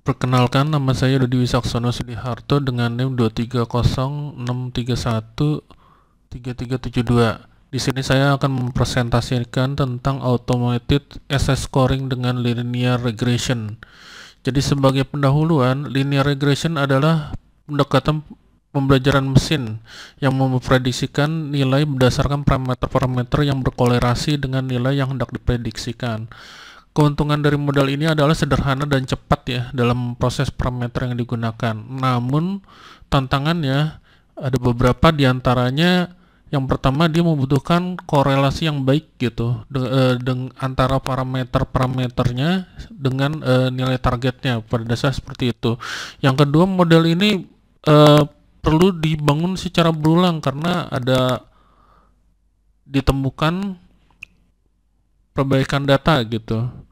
Perkenalkan, nama saya Dodi Wisaksono Sudiharto dengan NIM 23063133372. Di sini saya akan mempresentasikan tentang automated SS scoring dengan linear regression. Jadi sebagai pendahuluan, linear regression adalah pendekatan pembelajaran mesin yang memprediksikan nilai berdasarkan parameter-parameter yang berkolerasi dengan nilai yang hendak diprediksikan. Keuntungan dari model ini adalah sederhana dan cepat ya dalam proses parameter yang digunakan. Namun tantangannya ada beberapa diantaranya. Yang pertama, dia membutuhkan korelasi yang baik gitu antara parameternya dengan nilai targetnya. Pada dasar seperti itu. Yang kedua, model ini perlu dibangun secara berulang karena ada ditemukan perbaikan data gitu.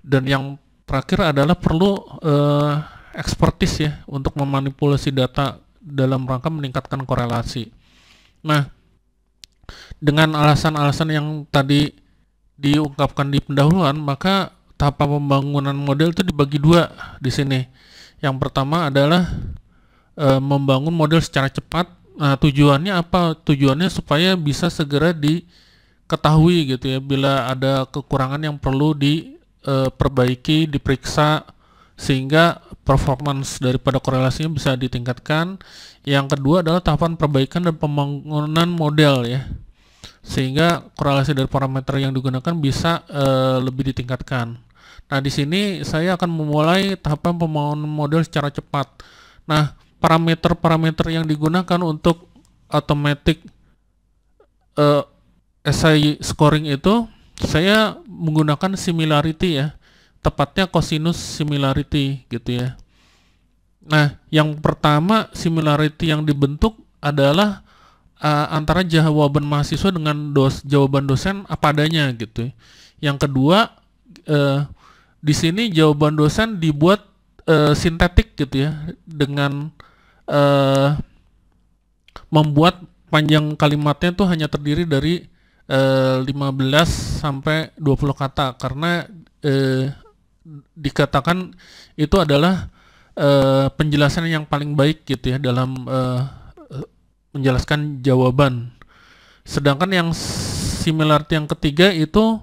Dan yang terakhir adalah perlu expertise ya untuk memanipulasi data dalam rangka meningkatkan korelasi. Nah, dengan alasan-alasan yang tadi diungkapkan di pendahuluan, maka tahapan pembangunan model itu dibagi dua di sini. Yang pertama adalah membangun model secara cepat. Nah, tujuannya apa? Tujuannya supaya bisa segera diketahui gitu ya bila ada kekurangan yang perlu diperbaiki, diperiksa sehingga performance daripada korelasinya bisa ditingkatkan. Yang kedua adalah tahapan perbaikan dan pembangunan model ya, sehingga korelasi dari parameter yang digunakan bisa lebih ditingkatkan. Nah, di sini saya akan memulai tahapan pembangunan model secara cepat. Nah, parameter-parameter yang digunakan untuk automatic SI scoring itu saya menggunakan similarity ya, tepatnya cosinus similarity gitu ya. Nah, yang pertama similarity yang dibentuk adalah antara jawaban mahasiswa dengan jawaban dosen apa adanya gitu. Yang kedua, di sini jawaban dosen dibuat sintetik gitu ya, dengan membuat panjang kalimatnya tuh hanya terdiri dari 15 sampai 20 kata karena dikatakan itu adalah penjelasan yang paling baik gitu ya dalam menjelaskan jawaban. Sedangkan yang similarity yang ketiga itu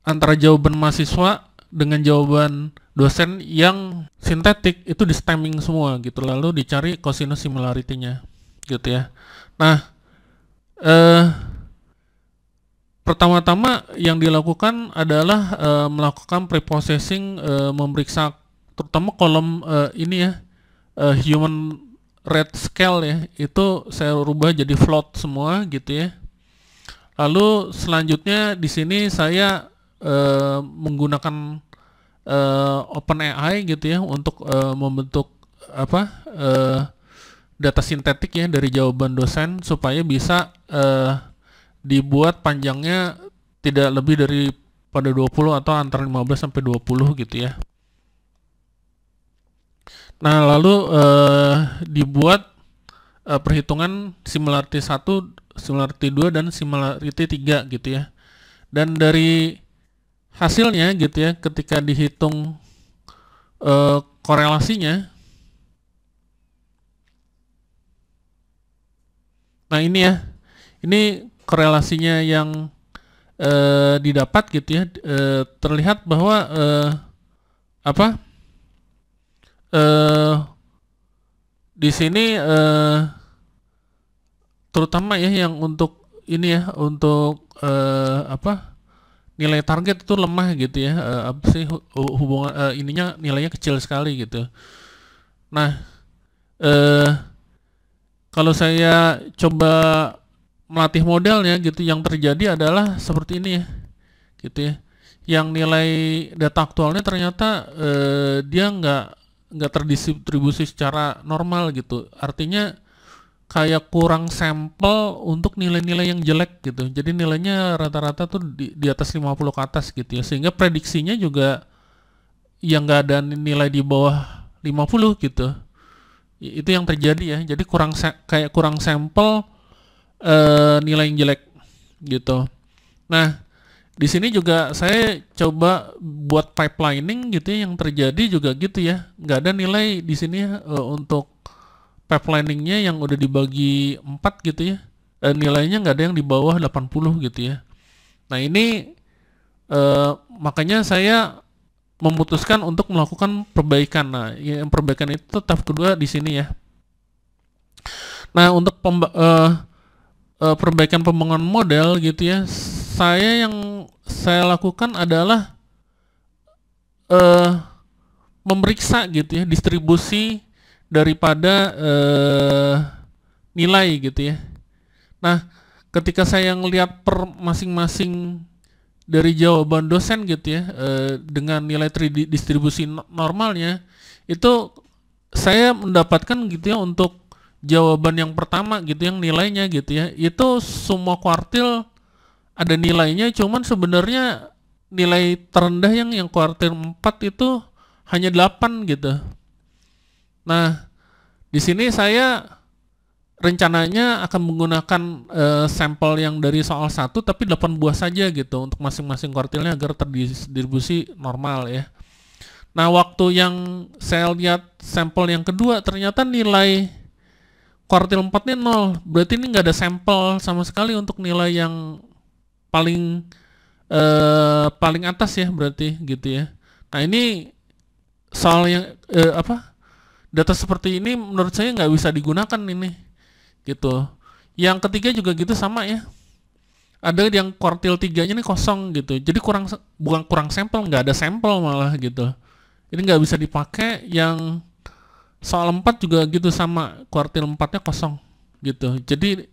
antara jawaban mahasiswa dengan jawaban dosen yang sintetik itu di stemming semua gitu, lalu dicari cosinus similarity-nya gitu ya. Nah, pertama-tama yang dilakukan adalah melakukan preprocessing, memeriksa terutama kolom ini ya, human rate scale ya, itu saya rubah jadi float semua gitu ya. Lalu selanjutnya di sini saya menggunakan OpenAI gitu ya untuk membentuk data sintetik ya dari jawaban dosen supaya bisa dibuat panjangnya tidak lebih dari pada 20 atau antara 15 sampai 20 gitu ya. Nah, lalu dibuat perhitungan similarity 1, similarity 2 dan similarity 3 gitu ya. Dan dari hasilnya gitu ya, ketika dihitung korelasinya, nah ini ya, ini korelasinya yang didapat gitu ya, terlihat bahwa di sini terutama ya yang untuk ini ya, untuk nilai target itu lemah gitu ya, hubungan ininya nilainya kecil sekali gitu. Nah, kalau saya coba melatih modelnya gitu, yang terjadi adalah seperti ini ya, gitu ya. Yang nilai data aktualnya ternyata dia nggak terdistribusi secara normal gitu. Artinya kayak kurang sampel untuk nilai-nilai yang jelek gitu. Jadi nilainya rata-rata tuh di atas 50 ke atas gitu ya. Sehingga prediksinya juga yang nggak ada nilai di bawah 50 gitu. Itu yang terjadi ya. Jadi kayak kurang sampel nilai yang jelek gitu. Nah, di sini juga saya coba buat pipelining gitu ya, yang terjadi juga gitu ya, nggak ada nilai di sini ya, untuk pipeliningnya yang udah dibagi 4 gitu ya, nilainya nggak ada yang di bawah 80 gitu ya. Nah ini makanya saya memutuskan untuk melakukan perbaikan. Nah yang perbaikan itu tahap kedua di sini ya. Nah untuk perbaikan pembangunan model gitu ya, yang saya lakukan adalah memeriksa gitu ya distribusi daripada nilai gitu ya. Nah ketika saya ngelihat per masing-masing dari jawaban dosen gitu ya, dengan nilai distribusi normalnya, itu saya mendapatkan gitu ya untuk jawaban yang pertama gitu yang nilainya gitu ya, itu semua kuartil ada nilainya, cuman sebenarnya nilai terendah yang kuartil 4 itu hanya 8 gitu. Nah, di sini saya rencananya akan menggunakan sampel yang dari soal 1 tapi 8 buah saja gitu untuk masing-masing kuartilnya agar terdistribusi normal ya. Nah, waktu yang saya lihat sampel yang kedua ternyata nilai kuartil 4-nya 0. Berarti ini nggak ada sampel sama sekali untuk nilai yang paling atas ya berarti gitu ya. Nah ini soal yang data seperti ini menurut saya nggak bisa digunakan ini gitu. Yang ketiga juga gitu sama ya. Ada yang kuartil 3-nya ini kosong gitu. Jadi bukan kurang sampel, nggak ada sampel malah gitu. Ini nggak bisa dipakai. Yang soal 4 juga gitu sama, kuartil 4-nya kosong gitu. Jadi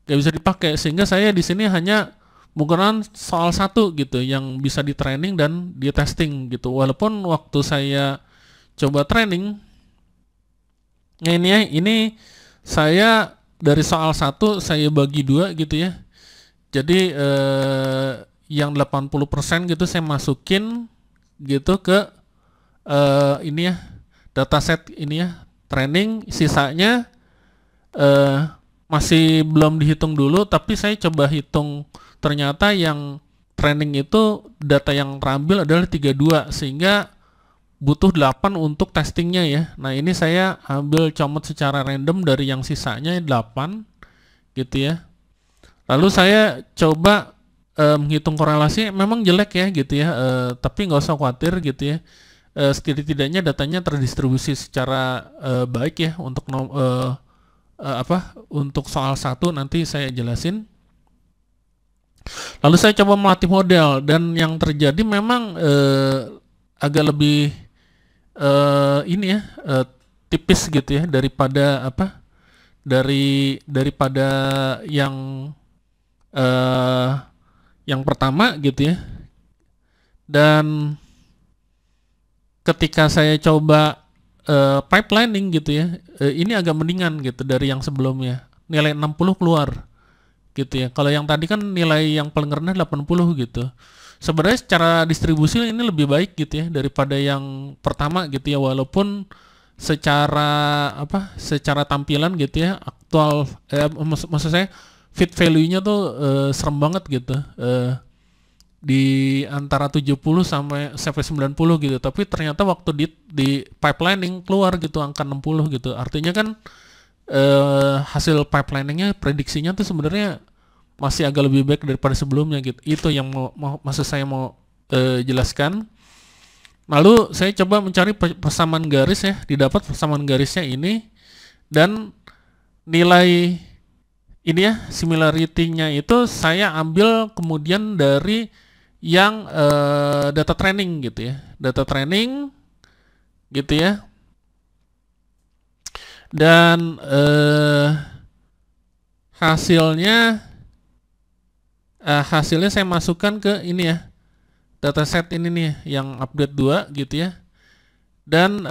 nggak bisa dipakai, sehingga saya di sini hanya menggunakan soal 1 gitu yang bisa di training dan di testing gitu. Walaupun waktu saya coba training, nah ini saya dari soal 1 saya bagi 2 gitu ya. Jadi yang 80% gitu saya masukin gitu ke ini ya, dataset ini ya, training. Sisanya masih belum dihitung dulu, tapi saya coba hitung, ternyata yang training itu data yang terambil adalah 32, sehingga butuh 8 untuk testingnya ya. Nah ini saya ambil comot secara random dari yang sisanya 8 gitu ya. Lalu saya coba menghitung korelasi, memang jelek ya gitu ya, tapi nggak usah khawatir gitu ya. Setidaknya datanya terdistribusi secara baik ya untuk untuk soal 1 nanti saya jelasin. Lalu saya coba melatih model dan yang terjadi memang agak lebih ini ya, tipis gitu ya daripada daripada yang pertama gitu ya. Dan ketika saya coba pipelining gitu ya, ini agak mendingan gitu dari yang sebelumnya. Nilai 60 keluar gitu ya. Kalau yang tadi kan nilai yang paling rendah 80 gitu. Sebenarnya secara distribusi ini lebih baik gitu ya daripada yang pertama gitu ya, walaupun secara secara tampilan gitu ya, aktual maksud saya fit value-nya tuh serem banget gitu. Di antara 70 sampai 90 gitu. Tapi ternyata waktu di pipelining keluar gitu angka 60 gitu. Artinya kan hasil pipeliningnya, prediksinya tuh sebenarnya masih agak lebih baik daripada sebelumnya gitu. Itu yang maksud saya mau jelaskan. Lalu saya coba mencari persamaan garis ya, didapat persamaan garisnya ini, dan nilai ini ya, similarity-nya itu saya ambil kemudian dari yang data training gitu ya, data training gitu ya. Dan hasilnya saya masukkan ke ini ya, dataset ini nih yang update 2 gitu ya. Dan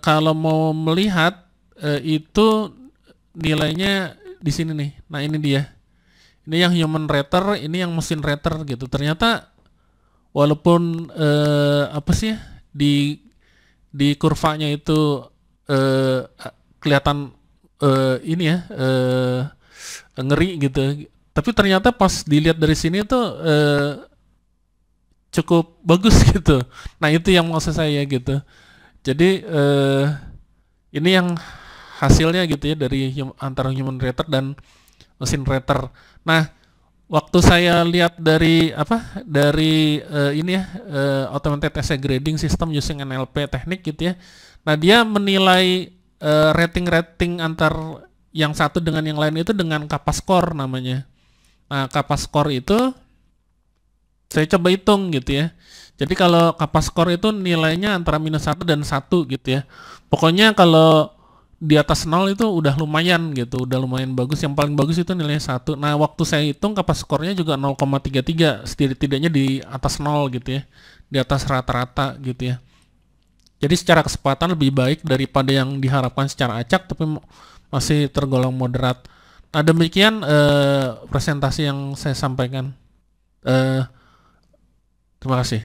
kalau mau melihat itu nilainya di sini nih. Nah ini dia, ini yang human rater, ini yang mesin rater gitu. Ternyata walaupun di kurvanya itu kelihatan ini ya, ngeri gitu, tapi ternyata pas dilihat dari sini tuh cukup bagus gitu. Nah itu yang maksud saya gitu. Jadi ini yang hasilnya gitu ya dari antara human rater dan mesin rater. Nah waktu saya lihat dari ini ya automated essay grading system using NLP teknik gitu ya. Nah dia menilai rating antar yang satu dengan yang lain itu dengan kappa score namanya. Nah kappa score itu saya coba hitung gitu ya. Jadi kalau kappa score itu nilainya antara -1 dan 1 gitu ya. Pokoknya kalau di atas 0 itu udah lumayan gitu, udah lumayan bagus. Yang paling bagus itu nilainya 1. Nah, waktu saya hitung kappa skornya juga 0,33, setidaknya di atas 0 gitu ya. Di atas rata-rata gitu ya. Jadi secara kecepatan lebih baik daripada yang diharapkan secara acak tapi masih tergolong moderat. Nah, demikian presentasi yang saya sampaikan. Terima kasih.